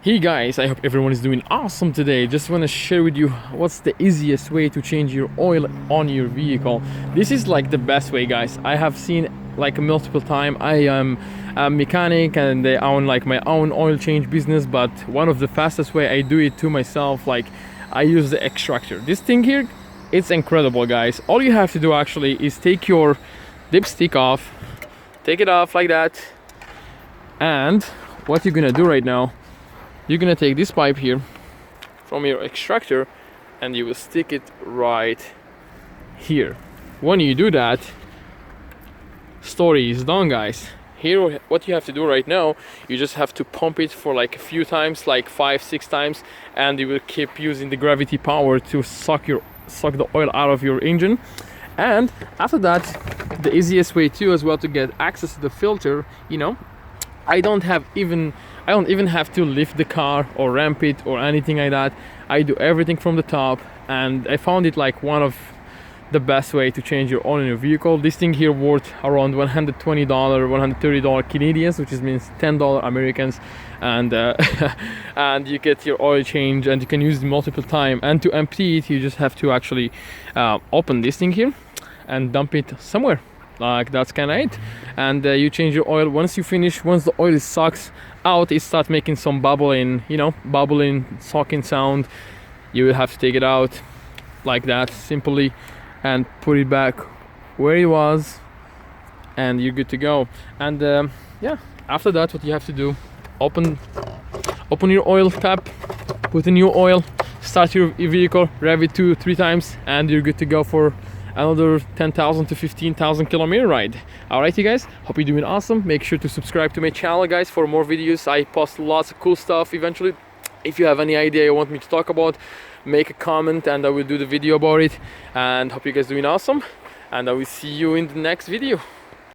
Hey guys, I hope everyone is doing awesome today. Just want to share with you what's the easiest way to change your oil on your vehicle. This is like the best way, guys. I have seen like multiple time. I am a mechanic and I own like my own oil change business, but one of the fastest way I do it to myself, like I use the Extractor. This thing here, it's incredible, guys. All you have to do actually is take your dipstick off, take it off like that, and what you're gonna do right now, you're gonna take this pipe here from your extractor and you will stick it right here. When you do that, story is done, guys. Here what you have to do right now, you just have to pump it for like a few times, like 5-6 times, and you will keep using the gravity power to suck the oil out of your engine. And after that, the easiest way too as well to get access to the filter, I don't even have to lift the car or ramp it or anything like that. I do everything from the top, and I found it like one of the best way to change your oil in your vehicle. This thing here worth around $120, $130 Canadians, which means $10 Americans, and and you get your oil change and you can use it multiple times. And to empty it, you just have to actually open this thing here and dump it somewhere. Like that's kind of it, and you change your oil. Once you finish, once the oil sucks out, it starts making some bubbling, sucking sound. You will have to take it out like that simply and put it back where it was, and you're good to go. And yeah, after that, what you have to do, open your oil tap, put in your oil, start your vehicle, rev it 2-3 times, and you're good to go for another 10,000 to 15,000 kilometer ride. Alright, you guys, hope you're doing awesome. Make sure to subscribe to my channel, guys, for more videos. I post lots of cool stuff eventually. If you have any idea you want me to talk about, make a comment and I will do the video about it. And hope you guys doing awesome, and I will see you in the next video.